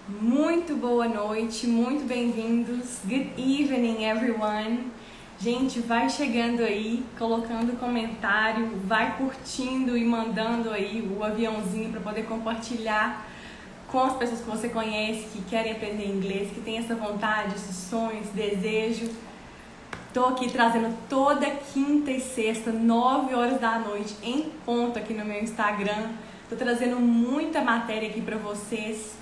Muito boa noite, muito bem-vindos. Good evening, everyone. Gente, vai chegando aí, colocando comentário, vai curtindo e mandando aí o aviãozinho para poder compartilhar com as pessoas que você conhece, que querem aprender inglês, que tem essa vontade, esses sonhos, esse desejo. Tô aqui trazendo toda quinta e sexta, 9 horas da noite, em ponto aqui no meu Instagram. Tô trazendo muita matéria aqui para vocês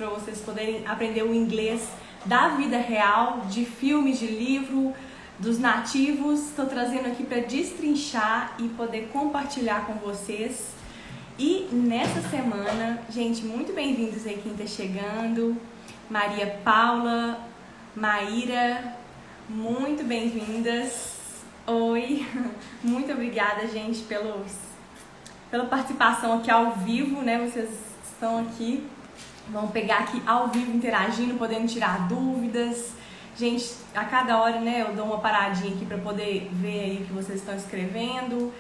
poderem aprender o inglês da vida real, de filmes, de livro, dos nativos. Tô trazendo aqui para destrinchar e poder compartilhar com vocês. E nessa semana, gente, muito bem-vindos aí quem tá chegando. Maria Paula, Maíra, muito bem-vindas. Oi, muito obrigada, gente, pela participação aqui ao vivo, né? Vocês estão aqui, vão pegar aqui ao vivo, interagindo, podendo tirar dúvidas. Gente, a cada hora, né, eu dou uma paradinha aqui para poder ver aí o que vocês estão escrevendo,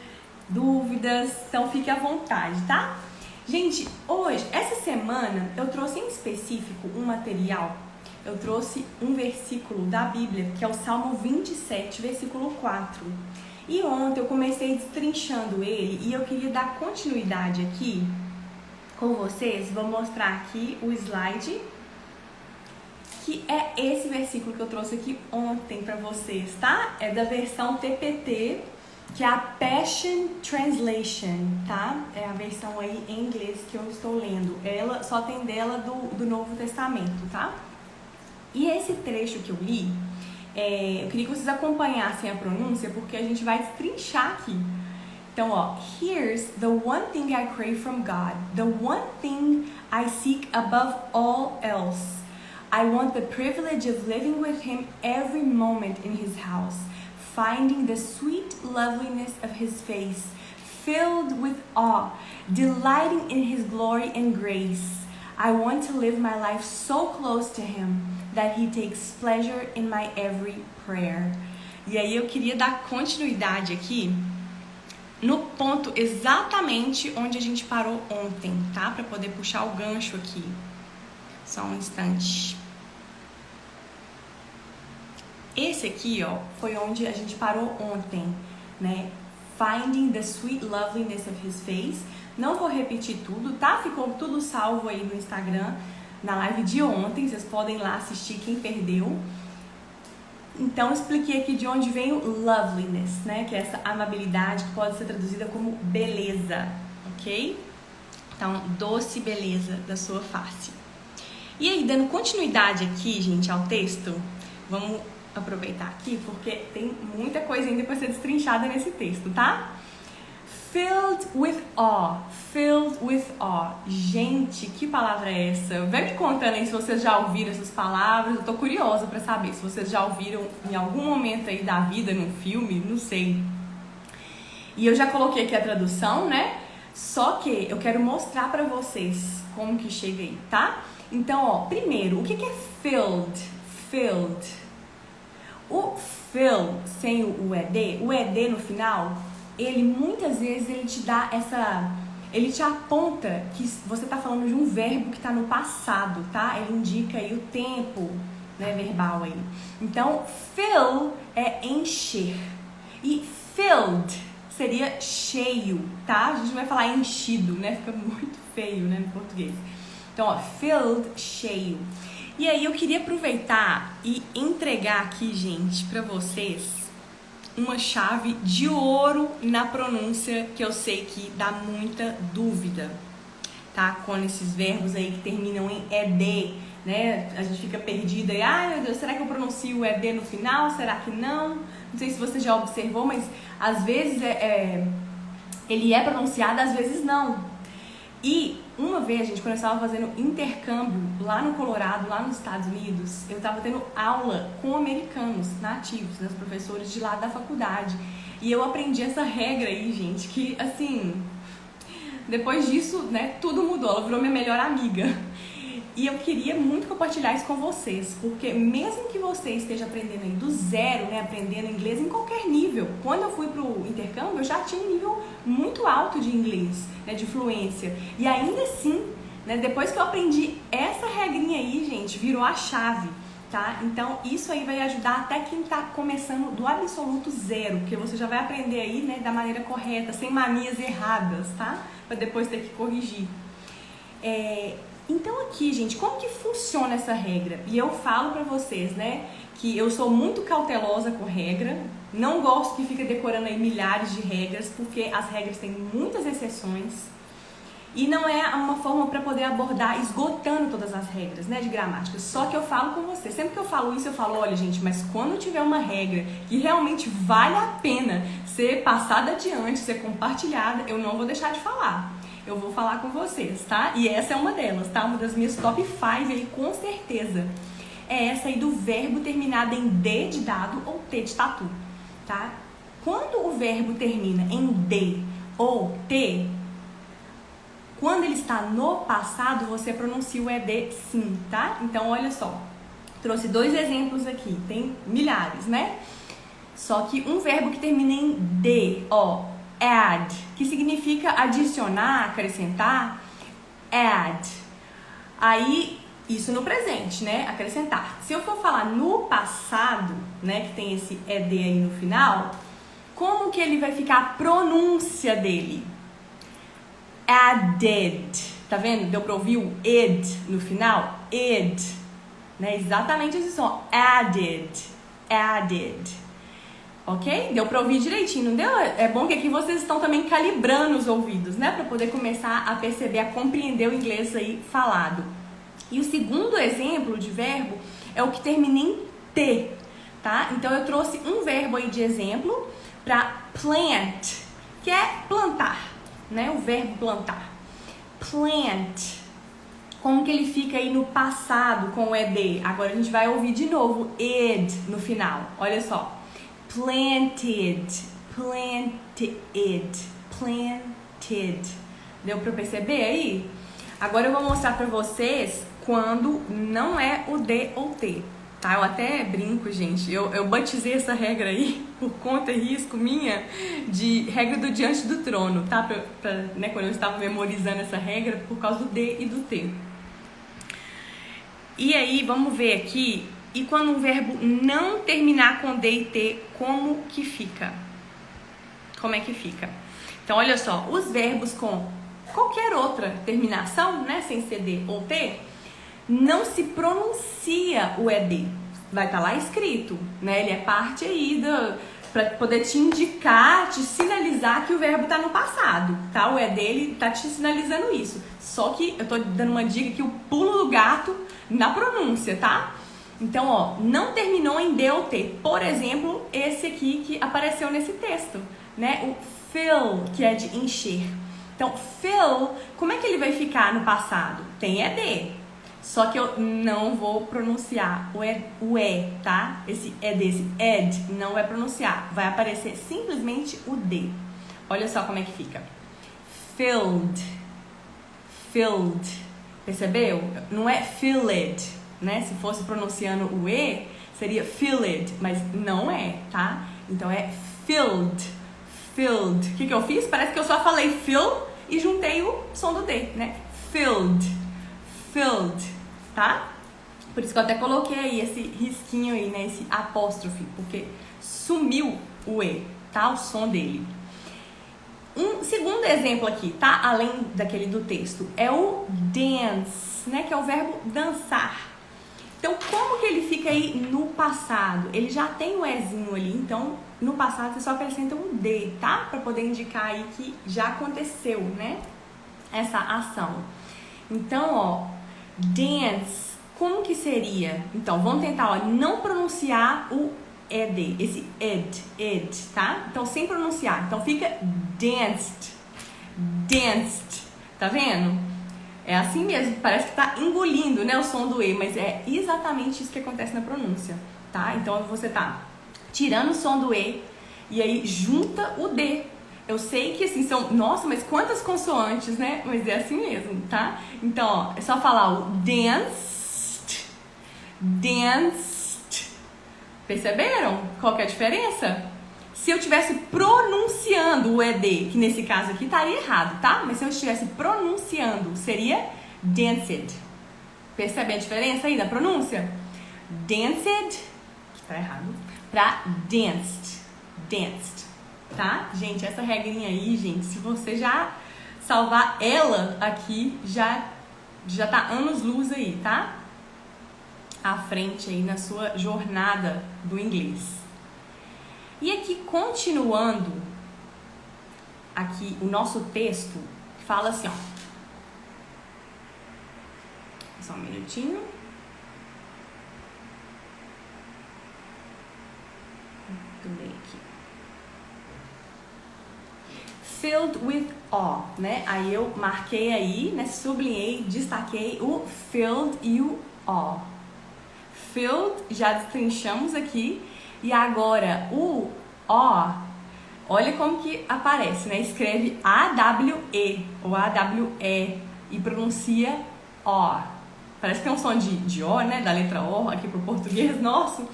dúvidas, então fique à vontade, tá? Gente, hoje, essa semana, eu trouxe em específico um material, eu trouxe um versículo da Bíblia, que é o Salmo 27, versículo 4. E ontem eu comecei destrinchando ele e eu queria dar continuidade aqui com vocês. Vou mostrar aqui o slide, que é esse versículo que eu trouxe aqui ontem para vocês, tá? É da versão TPT, que é a Passion Translation, tá? É a versão aí em inglês que eu estou lendo. Ela só tem dela do Novo Testamento, tá? E esse trecho que eu li, eu queria que vocês acompanhassem a pronúncia, porque a gente vai destrinchar aqui. Então, ó, here's the one thing I crave from God, the one thing I seek above all else. I want the privilege of living with Him every moment in His house, finding the sweet loveliness of His face, filled with awe, delighting in His glory and grace. I want to live my life so close to Him that He takes pleasure in my every prayer. E aí eu queria dar continuidade aqui no ponto exatamente onde a gente parou ontem, tá? Para poder puxar o gancho aqui. Só um instante. Esse aqui, ó, foi onde a gente parou ontem, né? Finding the sweet loveliness of His face. Não vou repetir tudo, tá? Ficou tudo salvo aí no Instagram, na live de ontem, vocês podem ir lá assistir quem perdeu. Então, expliquei aqui de onde vem o loveliness, né? Que é essa amabilidade que pode ser traduzida como beleza, ok? Então, doce beleza da sua face. E aí, dando continuidade aqui, gente, ao texto, vamos aproveitar aqui, porque tem muita coisa ainda para ser destrinchada nesse texto, tá? Filled with awe, filled with awe. Gente, que palavra é essa? Vai me contando aí se vocês já ouviram essas palavras. Eu tô curiosa pra saber se vocês já ouviram em algum momento aí da vida, num filme, não sei. E eu já coloquei aqui a tradução, né? Só que eu quero mostrar pra vocês como que chega aí, tá? Então, ó, primeiro, o que é filled? Filled. O fill sem o ED no final, ele muitas vezes ele te dá ele te aponta que você tá falando de um verbo que tá no passado, tá? Ele indica aí o tempo, né, verbal aí. Então, fill é encher e filled seria cheio, tá? A gente vai falar enchido, né? Fica muito feio, né, no português. Então, ó, filled, cheio. E aí eu queria aproveitar e entregar aqui, gente, pra vocês uma chave de ouro na pronúncia que eu sei que dá muita dúvida, tá? Com esses verbos aí que terminam em ED, né? A gente fica perdida e, ai meu Deus, será que eu pronuncio o ED no final? Será que não? Não sei se você já observou, mas às vezes ele é pronunciado, às vezes não. E uma vez, gente, quando eu estava fazendo intercâmbio lá no Colorado, lá nos Estados Unidos, eu estava tendo aula com americanos nativos, né, os professores de lá da faculdade. E eu aprendi essa regra aí, gente, que assim, depois disso, né, tudo mudou, ela virou minha melhor amiga. E eu queria muito compartilhar isso com vocês, porque mesmo que você esteja aprendendo aí do zero, né, aprendendo inglês em qualquer nível, quando eu fui pro intercâmbio, eu já tinha um nível muito alto de inglês, né, de fluência. E ainda assim, né, depois que eu aprendi essa regrinha aí, gente, gente, virou a chave, tá? Então, isso aí vai ajudar até quem tá começando do absoluto zero, porque você já vai aprender aí, né, da maneira correta, sem manias erradas, tá? Pra depois ter que corrigir. Então aqui, gente, como que funciona essa regra? E eu falo pra vocês, né, que eu sou muito cautelosa com regra, não gosto que fica decorando aí milhares de regras, porque as regras têm muitas exceções e não é uma forma para poder abordar esgotando todas as regras, né, de gramática. Só que eu falo com você, sempre que eu falo isso, eu falo, olha, gente, mas quando tiver uma regra que realmente vale a pena ser passada adiante, ser compartilhada, eu não vou deixar de falar. Eu vou falar com vocês, tá? E essa é uma delas, tá? Uma das minhas top 5 aí, com certeza. É essa aí do verbo terminado em D de dado ou T de tatu, tá? Quando o verbo termina em D ou T, quando ele está no passado, você pronuncia o ED sim, tá? Então, olha só. Trouxe 2 exemplos aqui. Tem milhares, né? Só que um verbo que termina em D, ó, add, que significa adicionar, acrescentar, add. Aí, isso no presente, né? Acrescentar. Se eu for falar no passado, né, que tem esse ED aí no final, como que ele vai ficar a pronúncia dele? Added. Tá vendo? Deu pra ouvir o ed no final? Ed. Né? Exatamente esse som. Added. Added. Ok? Deu pra ouvir direitinho, não deu? É bom que aqui vocês estão também calibrando os ouvidos, né? Pra poder começar a perceber, a compreender o inglês aí falado. E o segundo exemplo de verbo é o que termina em T, tá? Então eu trouxe um verbo aí de exemplo pra plant, que é plantar, né? O verbo plantar. Plant. Como que ele fica aí no passado com o ED? Agora a gente vai ouvir de novo ed no final. Olha só. Planted, planted, planted. Deu pra perceber aí? Agora eu vou mostrar pra vocês quando não é o D ou T, tá? Eu até brinco, gente. Eu batizei essa regra aí por conta e risco minha de regra do diante do trono, tá? Né, quando eu estava memorizando essa regra por causa do D e do T. E aí, vamos ver aqui. E quando um verbo não terminar com D e T, como que fica? Como é que fica? Então, olha só, os verbos com qualquer outra terminação, né, sem ser D ou T, não se pronuncia o ED. Vai estar lá escrito, né? Ele é parte aí para poder te indicar, te sinalizar que o verbo está no passado, tá? O ED, ele tá te sinalizando isso. Só que eu tô dando uma dica que o pulo do gato na pronúncia, tá? Então, ó, não terminou em D ou T. Por exemplo, esse aqui que apareceu nesse texto, né? O fill, que é de encher. Então, fill, como é que ele vai ficar no passado? Tem ED. Só que eu não vou pronunciar o E, tá? Esse ED, esse ed, não vai pronunciar. Vai aparecer simplesmente o D. Olha só como é que fica. Filled. Filled. Percebeu? Não é filled, né? Se fosse pronunciando o E, seria filled, mas não é, tá? Então é filled, filled. O que eu fiz? Parece que eu só falei fill e juntei o som do D, né? Filled, filled, tá? Por isso que eu até coloquei aí esse risquinho aí, né? Esse apóstrofe, porque sumiu o E, tá? O som dele. Um segundo exemplo aqui, tá? Além daquele do texto, é o dance, né? Que é o verbo dançar. Então, como que ele fica aí no passado? Ele já tem o Ezinho ali, então no passado você só acrescenta um D, tá? Pra poder indicar aí que já aconteceu, né? Essa ação. Então, ó, dance, como que seria? Então, vamos tentar, ó, não pronunciar o ED, esse ed, tá? Então, sem pronunciar. Então, fica danced, danced, tá vendo? É assim mesmo, parece que tá engolindo, né, o som do E, mas é exatamente isso que acontece na pronúncia, tá? Então, você tá tirando o som do E e aí junta o D. Eu sei que assim são, nossa, mas quantas consoantes, né? Mas é assim mesmo, tá? Então, ó, é só falar o danced, danced. Perceberam qual que é a diferença? Se eu estivesse pronunciando o ED, que nesse caso aqui estaria errado, tá? Mas se eu estivesse pronunciando, seria danced. Percebe a diferença aí da pronúncia? Danced, que tá errado, pra danced. Danced, tá? Gente, essa regrinha aí, gente, se você já salvar ela aqui, já tá anos-luz aí, tá? À frente aí na sua jornada do inglês. E aqui, continuando, aqui o nosso texto fala assim, ó. Só um minutinho. Muito bem aqui. Filled with awe, né? Aí eu marquei aí, né? Sublinhei, destaquei o filled e o awe. Filled, já destrinchamos aqui. E agora, o awe, olha como que aparece, né? Escreve A-W-E ou A-W-E e pronuncia O. Parece que tem um som de O, né? Da letra O aqui pro português nosso.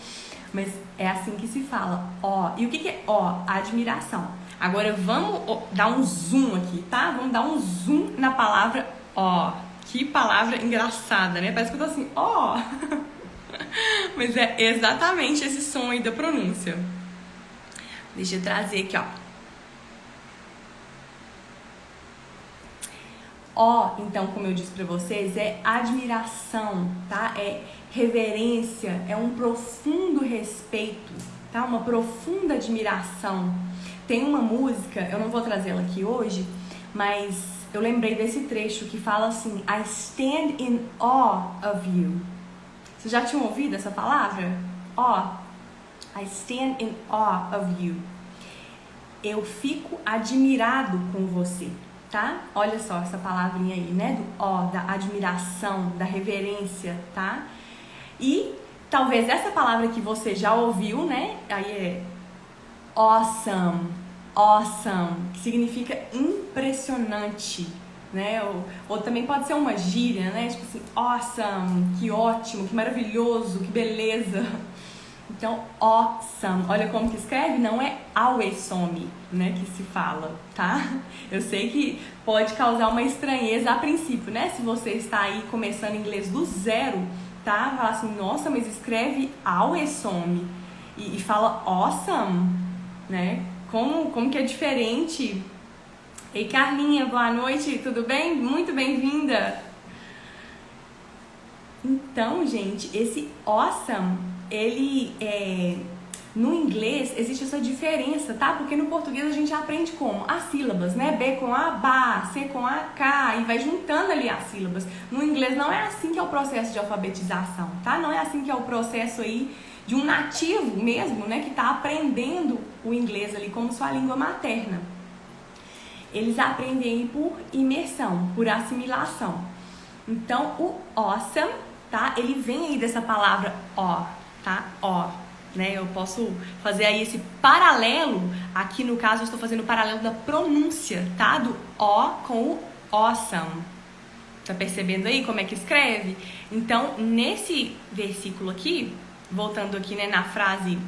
Mas é assim que se fala, ó. E o que é ó? Admiração. Agora vamos dar um zoom aqui, tá? Vamos dar um zoom na palavra ó. Que palavra engraçada, né? Parece que eu tô assim, ó. Mas é exatamente esse som aí da pronúncia. Deixa eu trazer aqui, ó. Ó, então, como eu disse pra vocês, é admiração, tá? É reverência, é um profundo respeito, tá? Uma profunda admiração. Tem uma música, eu não vou trazê-la aqui hoje, mas eu lembrei desse trecho que fala assim: I stand in awe of you. Vocês já tinham ouvido essa palavra? Awe. I stand in awe of you. Eu fico admirado com você. Tá? Olha só essa palavrinha aí, né? Do ó, da admiração, da reverência, tá? E talvez essa palavra que você já ouviu, né? Aí é awesome, awesome, que significa impressionante, né? Ou também pode ser uma gíria, né? Tipo assim, awesome, que ótimo, que maravilhoso, que beleza. Então, awesome, olha como que escreve, não é awesome, né, que se fala, tá? Eu sei que pode causar uma estranheza a princípio, né? Se você está aí começando inglês do zero, tá? Fala assim, nossa, mas escreve awesome e fala awesome, né? Como que é diferente? Ei, Carlinha, boa noite, tudo bem? Muito bem-vinda! Então, gente, esse awesome, ele no inglês existe essa diferença, tá? Porque no português a gente aprende como? As sílabas, né? B com A, ba, C com A, K, e vai juntando ali as sílabas. No inglês não é assim que é o processo de alfabetização, tá? Não é assim que é o processo aí de um nativo mesmo, né? Que tá aprendendo o inglês ali como sua língua materna. Eles aprendem por imersão, por assimilação. Então, o awesome, tá? Ele vem aí dessa palavra ó, tá? Ó, né? Eu posso fazer aí esse paralelo, aqui no caso eu estou fazendo o paralelo da pronúncia, tá? Do ó com o awesome. Tá percebendo aí como é que escreve? Então, nesse versículo aqui, voltando aqui, né, na frase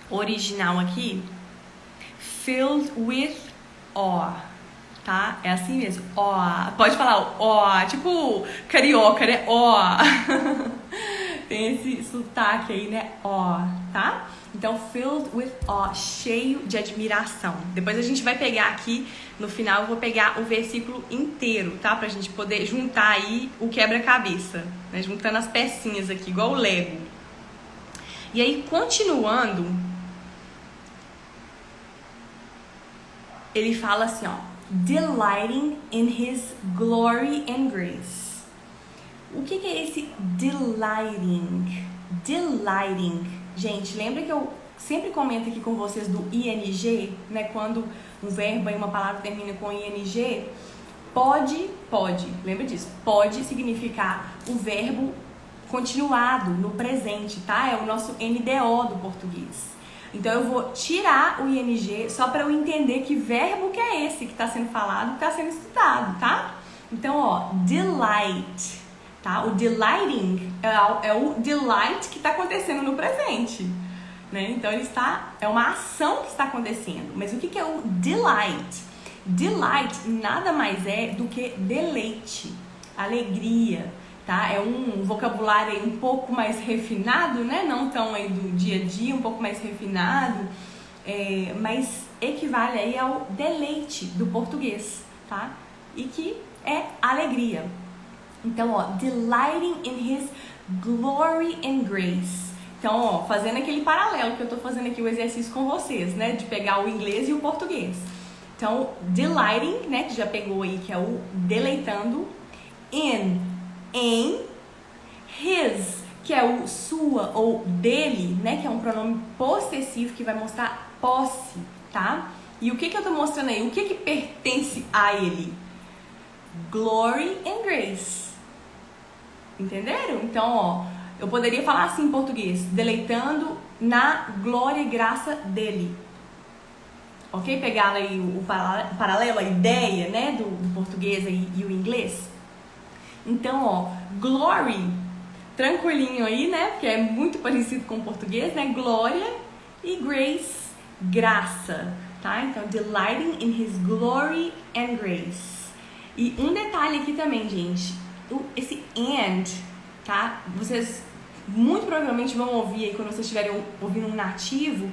original aqui, filled with awe, tá? É assim mesmo, ó. Pode falar ó, tipo carioca, né? Ó. Tem esse sotaque aí, né? Ó, tá? Então, filled with awe, cheio de admiração. Depois a gente vai pegar aqui, no final eu vou pegar o versículo inteiro, tá? Pra gente poder juntar aí o quebra-cabeça, né? Juntando as pecinhas aqui, igual o Lego. E aí, continuando, ele fala assim, ó, delighting in his glory and grace. O que é esse delighting? Delighting. Gente, lembra que eu sempre comento aqui com vocês do ing, né? Quando um verbo e uma palavra termina com ing, pode, lembra disso? Pode significar o verbo continuado no presente, tá? É o nosso NDO do português. Então eu vou tirar o ing só para eu entender que verbo que é esse que está sendo falado, que está sendo estudado, tá? Então, ó, delight, tá? O delighting é o delight que está acontecendo no presente, né? Então ele é uma ação que está acontecendo. Mas o que é o delight? Delight nada mais é do que deleite, alegria, tá? tá? É um vocabulário aí um pouco mais refinado, né? Não tão aí do dia a dia, um pouco mais refinado, mas equivale aí ao deleite do português, tá? E que é alegria. Então, ó, delighting in his glory and grace. Então, ó, fazendo aquele paralelo que eu tô fazendo aqui o exercício com vocês, né? De pegar o inglês e o português. Então, delighting, né? Que já pegou aí, que é o deleitando. In, em. His, que é o sua ou dele, né? Que é um pronome possessivo que vai mostrar posse, tá? E o que eu tô mostrando aí? O que pertence a ele? Glory and grace. Entenderam? Então, ó, eu poderia falar assim em português: deleitando na glória e graça dele. Ok? Pegar aí o paralelo, a ideia, né, do português e o inglês. Então, ó, glory, tranquilinho aí, né, porque é muito parecido com o português, né, glória, e grace, graça, tá? Então, delighting in his glory and grace. E um detalhe aqui também, gente, esse and, tá? Vocês muito provavelmente vão ouvir aí quando vocês estiverem ouvindo um nativo.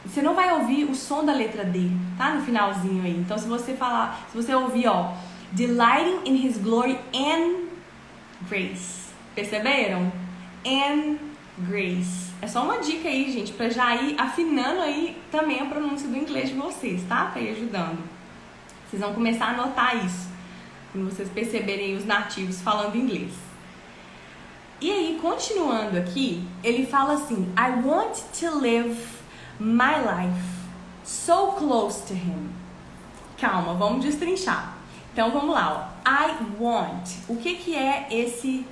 Você não vai ouvir o som da letra D, tá? No finalzinho aí. Então, se você ouvir, ó, delighting in his glory and grace. Perceberam? And grace. É só uma dica aí, gente, pra já ir afinando aí também a pronúncia do inglês de vocês, tá? Pra ir ajudando. Vocês vão começar a notar isso quando vocês perceberem os nativos falando inglês. E aí, continuando aqui, ele fala assim: I want to live my life so close to him. Calma, vamos destrinchar. Então, vamos lá, ó. I want. O que é esse...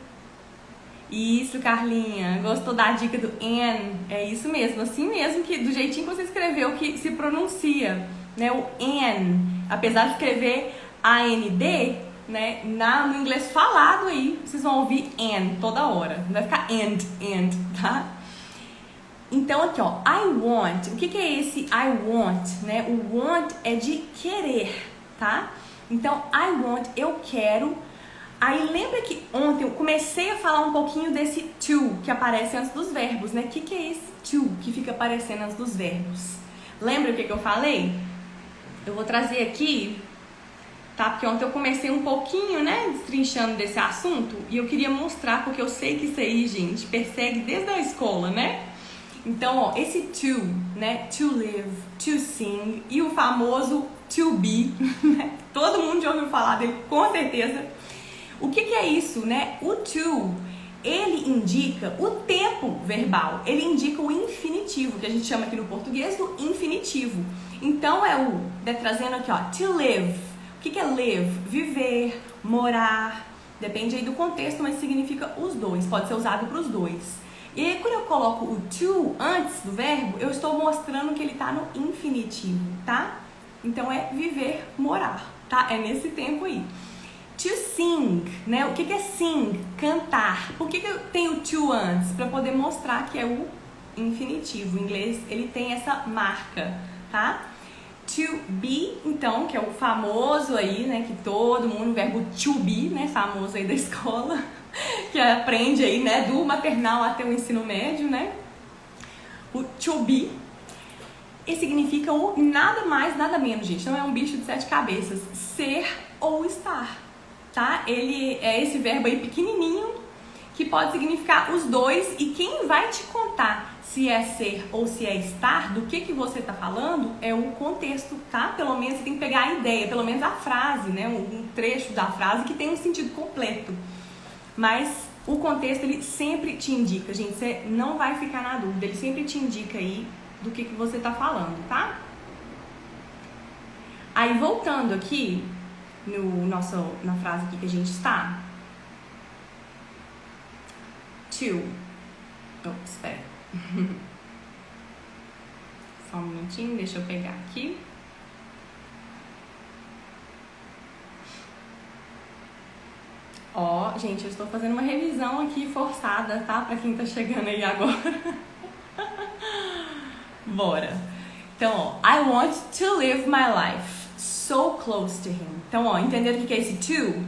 Isso, Carlinha. Gostou da dica do and? É isso mesmo, assim mesmo, que do jeitinho que você escreveu que se pronuncia, né? O and. Apesar de escrever A-N-D, né? No inglês falado aí, vocês vão ouvir and toda hora. Não vai ficar and, tá? Então, aqui, ó, I want. O que é esse I want, né? O want é de querer, tá? Então, I want, eu quero. Aí, lembra que ontem eu comecei a falar um pouquinho desse to, que aparece antes dos verbos, né? O que é esse to que fica aparecendo antes dos verbos? Lembra o que eu falei? Eu vou trazer aqui, tá? Porque ontem eu comecei um pouquinho, né? Destrinchando desse assunto. E eu queria mostrar, porque eu sei que isso aí, gente, persegue desde a escola, né? Então, ó, esse to, né? To live, to sing e o famoso to be, né? Todo mundo já ouviu falar dele, com certeza. O que é isso, né? O to, ele indica o tempo verbal, ele indica o infinitivo, que a gente chama aqui no português do infinitivo. Então, trazendo aqui, ó, to live. O que é live? Viver, morar, depende aí do contexto, mas significa os dois, pode ser usado para os dois. E aí, quando eu coloco o to antes do verbo, eu estou mostrando que ele está no infinitivo, tá? Então, é viver, morar, tá? É nesse tempo aí. To sing, né? O que é sing? Cantar. Por que eu tenho to antes? Para poder mostrar que é o infinitivo. O inglês, ele tem essa marca, tá? To be, então, que é o famoso aí, né? Que todo mundo, o verbo to be, né? Famoso aí da escola. Que aprende aí, né, do maternal até o ensino médio, né? O to be, e significa o nada mais, nada menos, gente. Não é um bicho de 7 cabeças. Ser ou estar, tá? Ele é esse verbo aí pequenininho que pode significar os dois. E quem vai te contar se é ser ou se é estar, do que você tá falando, é o contexto, tá? Pelo menos você tem que pegar a ideia, pelo menos a frase, né? Um trecho da frase que tem um sentido completo. Mas o contexto, ele sempre te indica, gente, você não vai ficar na dúvida, ele sempre te indica aí do que você tá falando, tá? Aí, voltando aqui, na frase aqui que a gente está. To. Ops, espera. Só um minutinho, deixa eu pegar aqui. Ó, gente, eu estou fazendo uma revisão aqui forçada, tá? Pra quem tá chegando aí agora. Bora. Então, ó, I want to live my life so close to him. Então, ó, entenderam o que é esse to?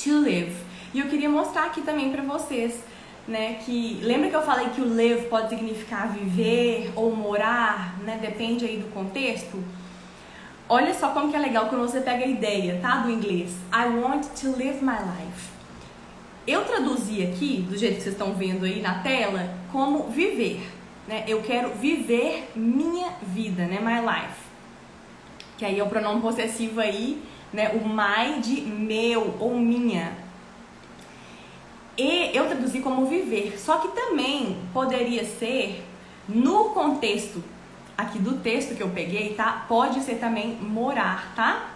To live. E eu queria mostrar aqui também pra vocês, né, que lembra que eu falei que o live pode significar viver ou morar, né, depende aí do contexto. Olha só como que é legal quando você pega a ideia, tá, do inglês. I want to live my life. Eu traduzi aqui, do jeito que vocês estão vendo aí na tela, como viver, né? Eu quero viver minha vida, né, my life. Que aí é o pronome possessivo aí, né, o my de meu ou minha. E eu traduzi como viver, só que também poderia ser, no contexto aqui do texto que eu peguei, tá? Pode ser também morar, tá?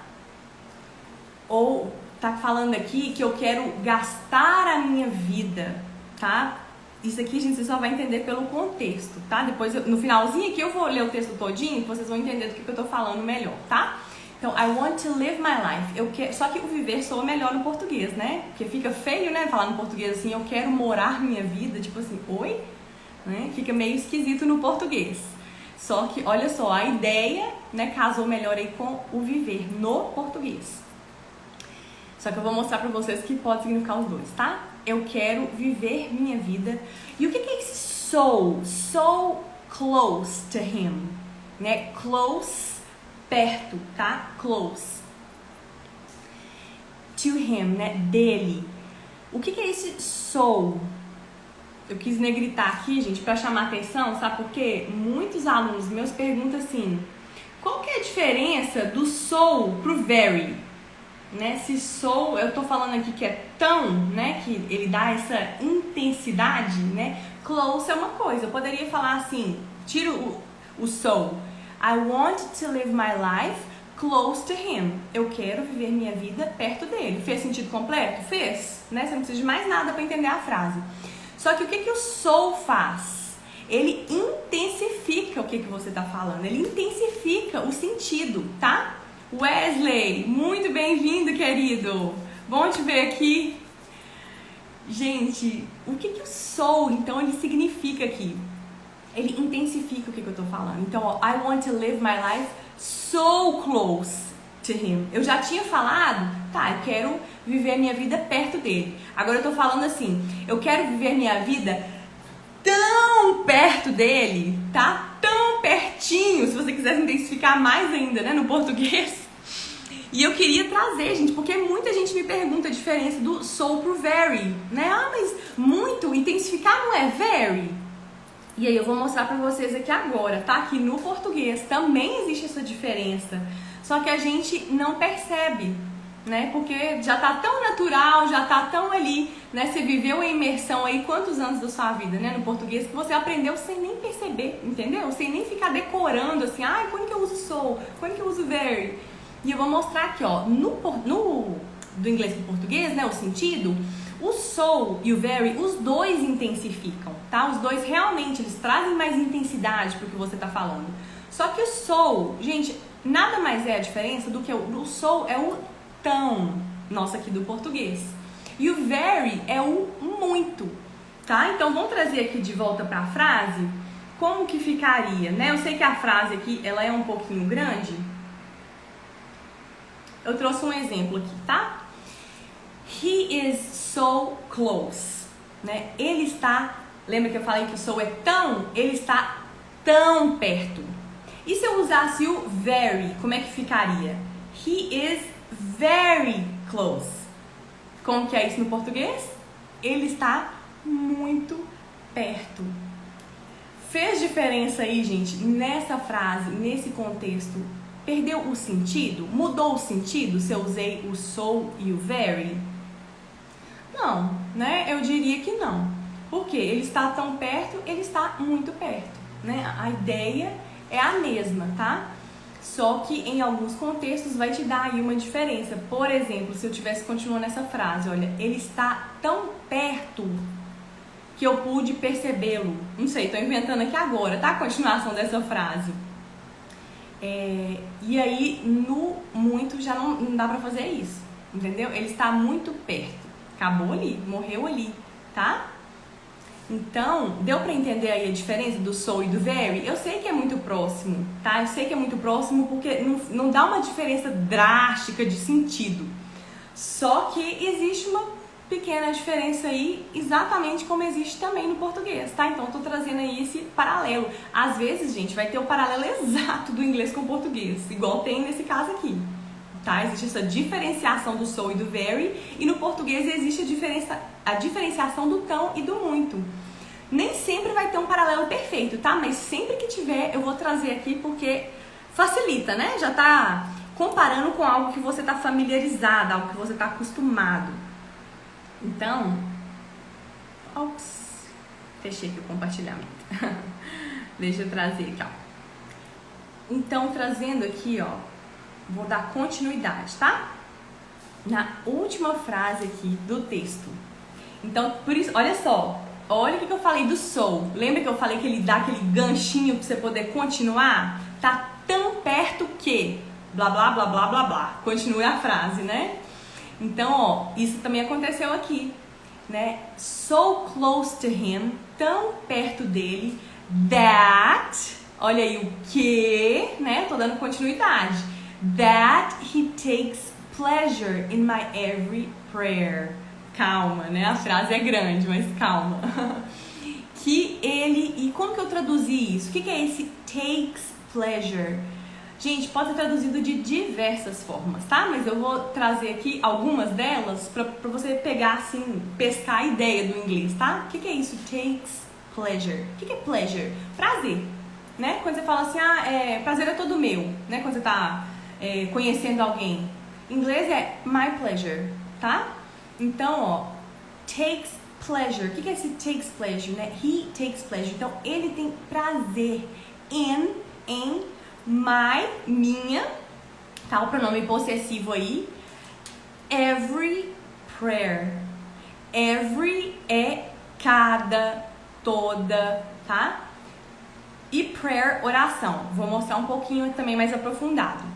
Ou tá falando aqui que eu quero gastar a minha vida, tá? Isso aqui, gente, você só vai entender pelo contexto, tá? Depois, no finalzinho aqui, eu vou ler o texto todinho, vocês vão entender do que eu tô falando melhor, tá? Então, I want to live my life. Eu quero, só que o viver soa melhor no português, né? Porque fica feio, né? Falar no português assim, eu quero morar minha vida, tipo assim, oi? Né? Fica meio esquisito no português. Só que, olha só, a ideia, né, casou melhor aí com o viver no português. Só que eu vou mostrar pra vocês que pode significar os dois, tá? Eu quero viver minha vida. E o que é esse so? So close to him, né? Close, perto, tá? Close. To him, né? Dele. O que é esse so? Eu quis negritar aqui, gente, pra chamar atenção, sabe por quê? Muitos alunos meus perguntam assim, qual que é a diferença do so pro very? Né? Se so, eu tô falando aqui que é tão, né, que ele dá essa intensidade, né? Close é uma coisa, eu poderia falar assim, tira o so. I want to live my life close to him. Eu quero viver minha vida perto dele. Fez sentido completo? Fez, né? Você não precisa de mais nada para entender a frase. Só que o que o so faz? Ele intensifica o que você tá falando. Ele intensifica o sentido, tá? Wesley, muito bem-vindo, querido. Bom te ver aqui. Gente, o que o so, então, ele significa aqui? Ele intensifica o que eu tô falando. Então, ó, I want to live my life so close to him. Eu já tinha falado, tá, eu quero viver a minha vida perto dele. Agora eu tô falando assim, eu quero viver minha vida tão perto dele, tá? Tão pertinho, se você quiser se intensificar mais ainda, né, no português. E eu queria trazer, gente, porque muita gente me pergunta a diferença do so pro very, né? Ah, mas muito, intensificar não é very? E aí eu vou mostrar pra vocês aqui agora, tá? Que no português também existe essa diferença, só que a gente não percebe, né? Porque já tá tão natural, já tá tão ali, né? Você viveu a imersão aí quantos anos da sua vida, né? No português, que você aprendeu sem nem perceber, entendeu? Sem nem ficar decorando assim, ah, quando que eu uso so? Quando que eu uso very? E eu vou mostrar aqui, ó, do inglês pro português, né? O sentido, o so e o very, os dois intensificam, tá? Os dois realmente, eles trazem mais intensidade pro que você tá falando. Só que o so, gente, nada mais é a diferença do que o so é o tão, nosso aqui do português. E o very é o muito, tá? Então vamos trazer aqui de volta para a frase, como que ficaria, né? Eu sei que a frase aqui, ela é um pouquinho grande. Eu trouxe um exemplo aqui, tá? He is so close, né? Ele está, lembra que eu falei que o so é tão? Ele está tão perto. E se eu usasse o very, como é que ficaria? He is very close. Como que é isso no português? Ele está muito perto. Fez diferença aí, gente, nessa frase, nesse contexto? Perdeu o sentido? Mudou o sentido se eu usei o so e o very? Não, né? Eu diria que não. Porque ele está tão perto, ele está muito perto, né? A ideia é a mesma, tá? Só que em alguns contextos vai te dar aí uma diferença. Por exemplo, se eu tivesse continuando essa frase, olha, ele está tão perto que eu pude percebê-lo. Não sei, tô inventando aqui agora, tá? A continuação dessa frase. E aí, no muito já não dá pra fazer isso, entendeu? Ele está muito perto. Acabou ali, morreu ali, tá? Então, deu pra entender aí a diferença do so e do very? Eu sei que é muito próximo, tá? Eu sei que é muito próximo porque não dá uma diferença drástica de sentido. Só que existe pequena diferença aí, exatamente como existe também no português, tá? Então eu tô trazendo aí esse paralelo. Às vezes, gente, vai ter o paralelo exato do inglês com o português, igual tem nesse caso aqui, tá? Existe essa diferenciação do so e do very, e no português existe a diferenciação do tão e do muito. Nem sempre vai ter um paralelo perfeito, tá? Mas sempre que tiver, eu vou trazer aqui porque facilita, né? Já tá comparando com algo que você tá familiarizado, algo que você tá acostumado. Então, ops, fechei aqui o compartilhamento. Deixa eu trazer aqui, ó. Então, trazendo aqui, ó, vou dar continuidade, tá? Na última frase aqui do texto. Então, por isso, olha só, olha o que eu falei do so. Lembra que eu falei que ele dá aquele ganchinho pra você poder continuar? Tá tão perto que, blá, blá, blá, blá, blá, blá. Continue a frase, né? Então, ó, isso também aconteceu aqui, né? So close to him, tão perto dele, that, olha aí o que, né? Tô dando continuidade. That he takes pleasure in my every prayer. Calma, né? A frase é grande, mas calma. Que ele, e como que eu traduzi isso? O que é esse takes pleasure? Gente, pode ser traduzido de diversas formas, tá? Mas eu vou trazer aqui algumas delas pra você pegar, assim, pescar a ideia do inglês, tá? O que é isso? Takes pleasure. O que é pleasure? Prazer, né? Quando você fala assim, prazer é todo meu, né? Quando você tá conhecendo alguém. Em inglês é my pleasure, tá? Então, ó, takes pleasure. O que é esse takes pleasure, né? He takes pleasure. Então, ele tem prazer em my, minha, tá? O pronome possessivo aí. Every prayer. Every é cada, toda, tá? E prayer, oração. Vou mostrar um pouquinho também mais aprofundado.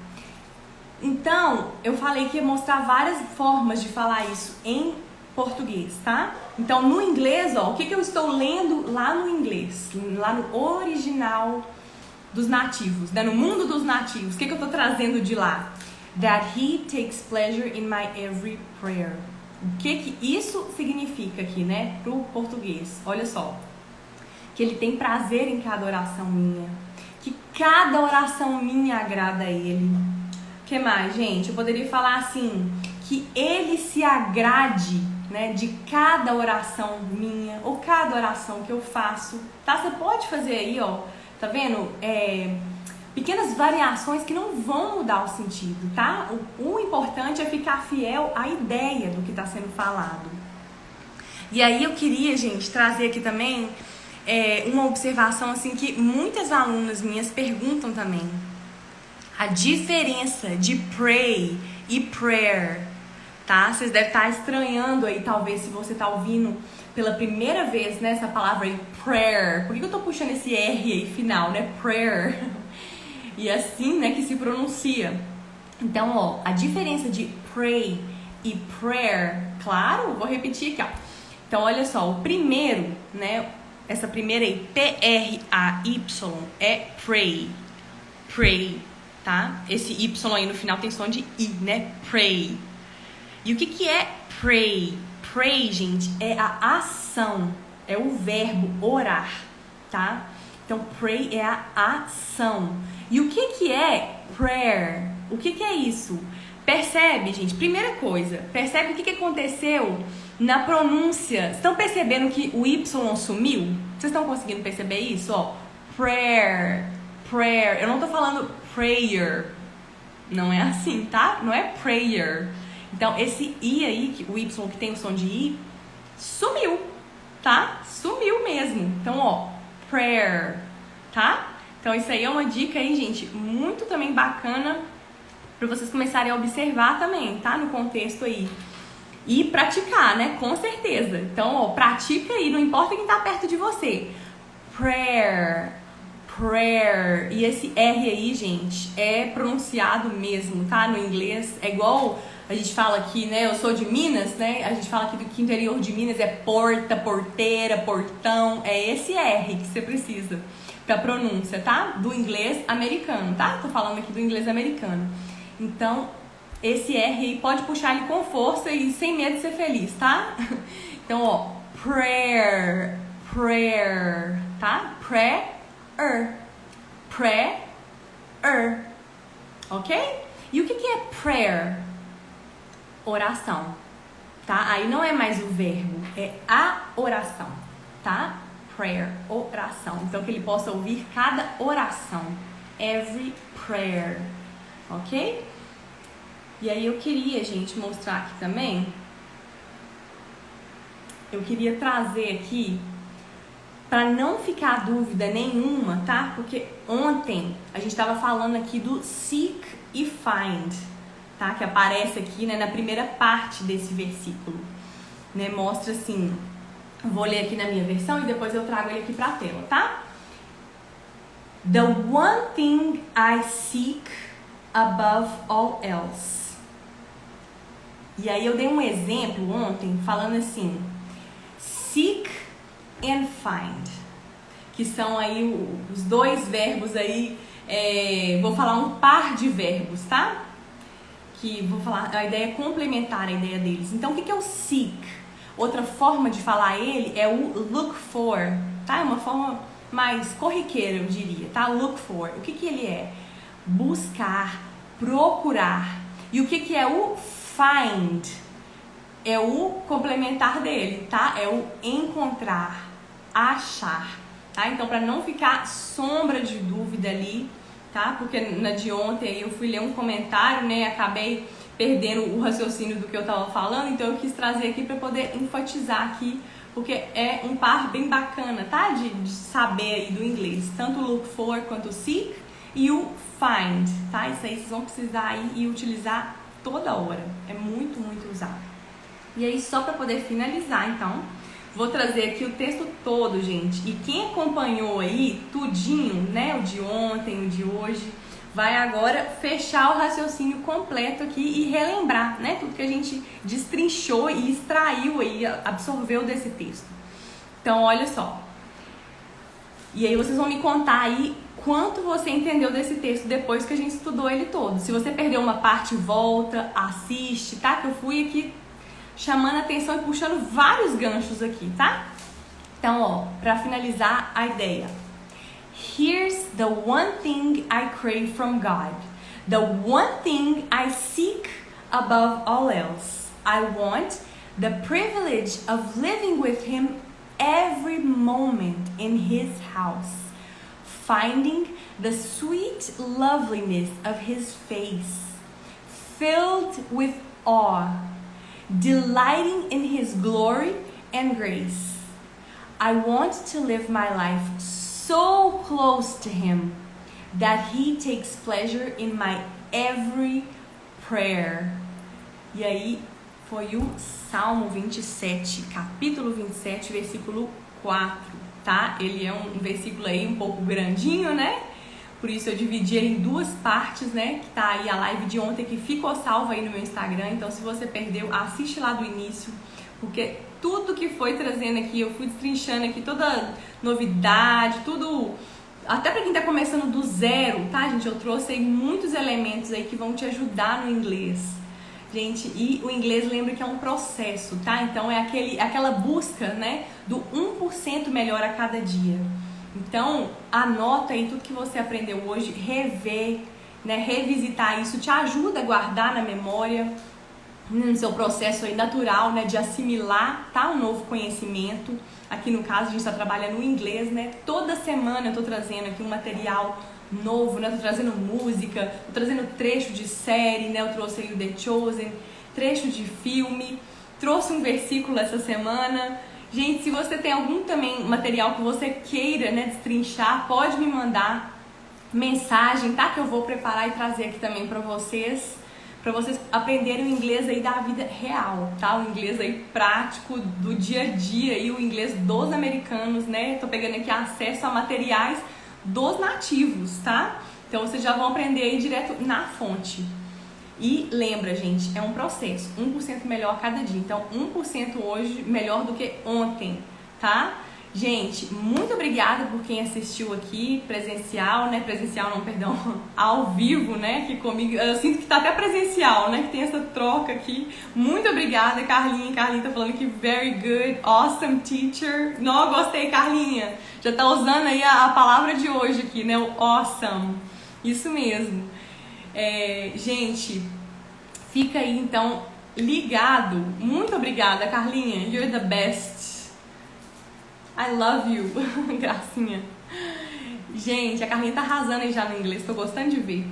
Então, eu falei que ia mostrar várias formas de falar isso em português, tá? Então, no inglês, ó, o que eu estou lendo lá no inglês? Lá no original dos nativos, né? No mundo dos nativos. O que eu tô trazendo de lá? That he takes pleasure in my every prayer. O que isso significa aqui, né? Pro português. Olha só. Que ele tem prazer em cada oração minha. Que cada oração minha agrada a ele. O que mais, gente? Eu poderia falar assim, que ele se agrade, né, de cada oração minha, ou cada oração que eu faço, tá? Você pode fazer aí, ó, tá vendo? Pequenas variações que não vão mudar o sentido, tá? O importante é ficar fiel à ideia do que está sendo falado. E aí eu queria, gente, trazer aqui também uma observação assim que muitas alunas minhas perguntam também. A diferença de pray e prayer, tá? Vocês devem estar estranhando aí, talvez, se você está ouvindo pela primeira vez, né, essa palavra aí, prayer. Por que eu tô puxando esse R aí final, né? Prayer. E assim, né, que se pronuncia. Então, ó, a diferença de pray e prayer, claro, vou repetir aqui, ó. Então, olha só, o primeiro, né, essa primeira aí, P-R-A-Y, é pray. Pray, tá? Esse Y aí no final tem som de I, né? Pray. E o que é pray? Pray, gente, é a ação, é o verbo orar, tá? Então, pray é a ação. E o que é prayer? O que é isso? Percebe, gente? Primeira coisa, percebe o que aconteceu na pronúncia. Vocês estão percebendo que o Y sumiu? Vocês estão conseguindo perceber isso? Ó, prayer, prayer. Eu não tô falando prayer. Não é assim, tá? Não é prayer. Então, esse I aí, o Y que tem o som de I, sumiu, tá? Sumiu mesmo. Então, ó, prayer, tá? Então, isso aí é uma dica aí, gente, muito também bacana para vocês começarem a observar também, tá? No contexto aí. E praticar, né? Com certeza. Então, ó, pratica aí, não importa quem tá perto de você. Prayer, prayer. E esse R aí, gente, é pronunciado mesmo, tá? No inglês. É igual a gente fala aqui, né? Eu sou de Minas, né? A gente fala aqui do que interior de Minas é porta, porteira, portão. É esse R que você precisa pra pronúncia, tá? Do inglês americano, tá? Tô falando aqui do inglês americano. Então, esse R aí pode puxar ele com força e sem medo de ser feliz, tá? Então, ó, prayer, prayer, tá? Prayer, prayer, ok? E o que é prayer? Oração, tá? Aí não é mais o verbo, é a oração, tá? Prayer, oração. Então que ele possa ouvir cada oração, every prayer, ok? E aí eu queria, gente, mostrar aqui também, eu queria trazer aqui, para não ficar dúvida nenhuma, tá? Porque ontem a gente estava falando aqui do seek e find, tá? Que aparece aqui, né, na primeira parte desse versículo, né? Mostra assim, vou ler aqui na minha versão e depois eu trago ele aqui para a tela, tá? The one thing I seek above all else. E aí eu dei um exemplo ontem falando assim, seek and find, que são aí os dois verbos aí, vou falar um par de verbos, tá? Que vou falar, a ideia é complementar a ideia deles. Então o que é o seek? Outra forma de falar ele é o look for, tá? É uma forma mais corriqueira, eu diria, tá? Look for. O que ele é? Buscar, procurar. E o que é o find? É o complementar dele, tá? É o encontrar, achar, tá? Então, para não ficar sombra de dúvida ali, tá? Porque na de ontem aí eu fui ler um comentário, né? Acabei perdendo o raciocínio do que eu tava falando, então eu quis trazer aqui para poder enfatizar aqui, porque é um par bem bacana, tá? De saber aí do inglês, tanto o look for quanto o seek e o find, tá? Isso aí vocês vão precisar aí e utilizar toda hora, é muito, muito usado. E aí, só para poder finalizar, então, vou trazer aqui o texto todo, gente. E quem acompanhou aí tudinho, né, o de ontem, o de hoje, vai agora fechar o raciocínio completo aqui e relembrar, né, tudo que a gente destrinchou e extraiu aí, absorveu desse texto. Então, olha só. E aí vocês vão me contar aí quanto você entendeu desse texto depois que a gente estudou ele todo. Se você perdeu uma parte, volta, assiste, tá? Que eu fui aqui chamando a atenção e puxando vários ganchos aqui, tá? Então, ó, pra finalizar a ideia. Here's the one thing I crave from God. The one thing I seek above all else. I want the privilege of living with Him every moment in His house, finding the sweet loveliness of His face, filled with awe, delighting in His glory and grace. I want to live my life so close to Him that He takes pleasure in my every prayer. E aí foi o Salmo 27, capítulo 27, versículo 4, tá? Ele é um versículo aí um pouco grandinho, né? Por isso eu dividi ele em duas partes, né? Que tá aí a live de ontem que ficou salva aí no meu Instagram. Então, se você perdeu, assiste lá do início, porque tudo que foi trazendo aqui, eu fui destrinchando aqui toda novidade, tudo, até para quem tá começando do zero, tá, gente? Eu trouxe aí muitos elementos aí que vão te ajudar no inglês. Gente, e o inglês, lembra que é um processo, tá? Então é aquela busca, né, do 1% melhor a cada dia. Então, anota aí tudo que você aprendeu hoje, rever, né, revisitar isso, te ajuda a guardar na memória, no seu processo aí natural, né, de assimilar, tá, um novo conhecimento. Aqui no caso, a gente está trabalhando o inglês, né? Toda semana eu tô trazendo aqui um material novo, né? Tô trazendo música, tô trazendo trecho de série, né? Eu trouxe aí o The Chosen, trecho de filme, trouxe um versículo essa semana. Gente, se você tem algum também material que você queira, né, destrinchar, pode me mandar mensagem, tá? Que eu vou preparar e trazer aqui também para vocês aprenderem o inglês aí da vida real, tá? O inglês aí prático do dia a dia e o inglês dos americanos, né? Tô pegando aqui acesso a materiais dos nativos, tá? Então vocês já vão aprender aí direto na fonte. E lembra, gente, é um processo, 1% melhor a cada dia. Então 1% hoje melhor do que ontem, tá? Gente, muito obrigada por quem assistiu aqui, presencial, né? Presencial não, perdão, ao vivo, né? Aqui comigo. Eu sinto que tá até presencial, né? Que tem essa troca aqui. Muito obrigada, Carlinha. Carlinha tá falando que very good, awesome teacher. Não, gostei, Carlinha. Já tá usando aí a palavra de hoje aqui, né? O awesome. Isso mesmo. Gente, fica aí então ligado. Muito obrigada, Carlinha. You're the best. I love you. Gracinha. Gente, a Carlinha tá arrasando aí já no inglês, tô gostando de ver.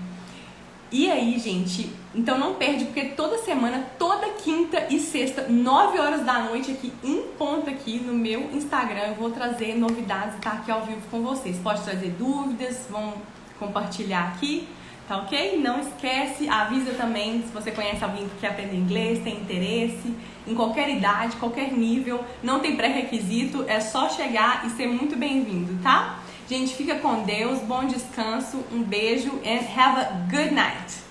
E aí, gente, então não perde, porque toda semana, toda quinta e sexta, 9 horas da noite, aqui em ponto aqui no meu Instagram, eu vou trazer novidades e tá aqui ao vivo com vocês. Pode trazer dúvidas, vão compartilhar aqui, tá ok? Não esquece, avisa também se você conhece alguém que quer aprender inglês, tem interesse, em qualquer idade, qualquer nível, não tem pré-requisito, é só chegar e ser muito bem-vindo, tá? Gente, fica com Deus, bom descanso, um beijo and have a good night!